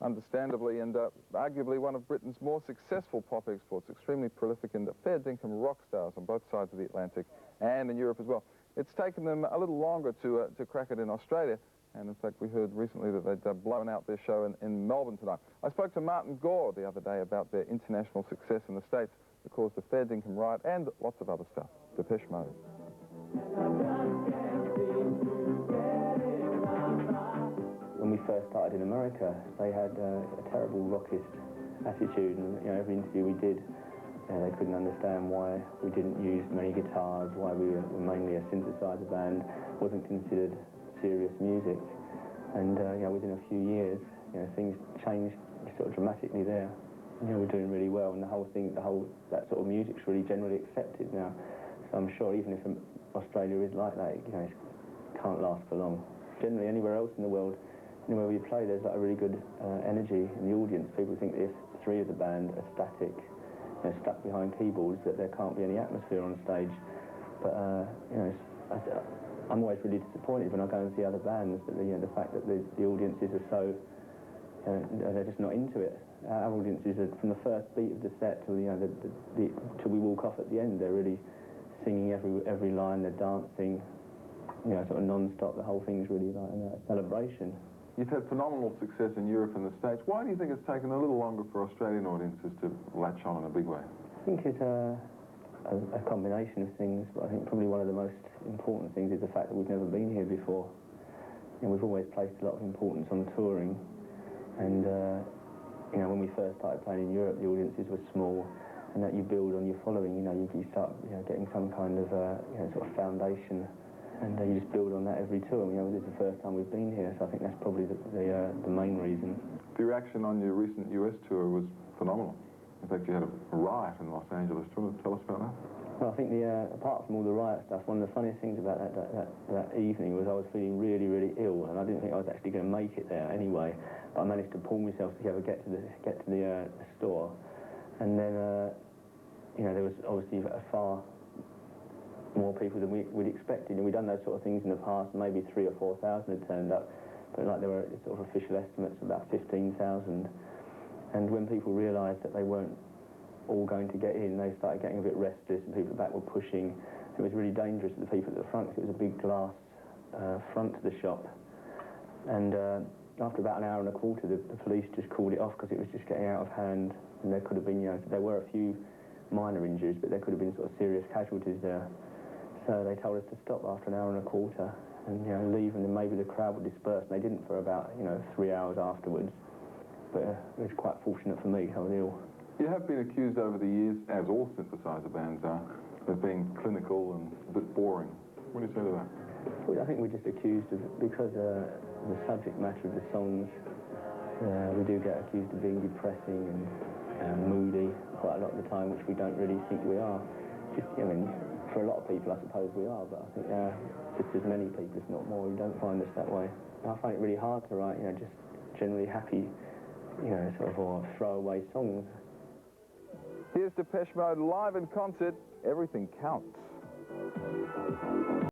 understandably, and arguably one of Britain's more successful pop exports, extremely prolific and fair dinkum rock stars on both sides of the Atlantic and in Europe as well. It's taken them a little longer to crack it in Australia, and in fact we heard recently that they'd blown out their show in Melbourne tonight. I spoke to Martin Gore the other day about their international success in the States that caused the fair dinkum riot and lots of other stuff. Depeche Mode. When we first started in America, they had a terrible rockist attitude, and every interview we did, they couldn't understand why we didn't use many guitars, why we were mainly a synthesizer band, wasn't considered serious music. And within a few years, things changed sort of dramatically there. We're doing really well, and that sort of music's really generally accepted now. So I'm sure even if Australia is like that, it can't last for long. Generally, anywhere else in the world, anywhere we play, there's like a really good energy in the audience. People think if three of the band are static, stuck behind keyboards, that there can't be any atmosphere on stage. But I'm always really disappointed when I go and see other bands that the fact that the audiences are so they're just not into it. Our audiences are, from the first beat of the set till till we walk off at the end, they're really singing every line, they're dancing, sort of non-stop. The whole thing's really like a celebration. You've had phenomenal success in Europe and the States. Why do you think it's taken a little longer for Australian audiences to latch on in a big way? I think it's a combination of things, but I think probably one of the most important things is the fact that we've never been here before. We've always placed a lot of importance on touring, and when we first started playing in Europe, the audiences were small, and that you build on your following. You start getting some kind of sort of foundation, and you just build on that every tour. This is the first time we've been here, so I think that's probably the main reason. The reaction on your recent US tour was phenomenal. In fact, you had a riot in Los Angeles. Do you want to tell us about that? Well, I think apart from all the riot stuff, one of the funniest things about that evening was I was feeling really, really ill, and I didn't think I was actually going to make it there anyway. But I managed to pull myself together, get to the store, and then there was obviously far more people than we'd expected. And we'd done those sort of things in the past. Maybe 3,000 or 4,000 had turned up, but there were sort of official estimates of about 15,000. And when people realised that they weren't all going to get in, they started getting a bit restless, and people at the back were pushing. It was really dangerous for the people at the front, because it was a big glass front to the shop. And after about an hour and a quarter, the police just called it off because it was just getting out of hand. And there could have been, there were a few minor injuries, but there could have been sort of serious casualties there. So they told us to stop after an hour and a quarter and leave, and then maybe the crowd would disperse. And they didn't for about 3 hours afterwards. But it was quite fortunate for me. I was ill. You have been accused over the years, as all synthesizer bands are, of being clinical and a bit boring. What do you say to that? Well, I think we're just accused of, because the subject matter of the songs, we do get accused of being depressing and moody quite a lot of the time, which we don't really think we are. For a lot of people, I suppose we are, but I think just as many people, if not more, who don't find us that way. I find it really hard to write, just generally happy, or throwaway songs. Here's Depeche Mode live in concert. Everything counts.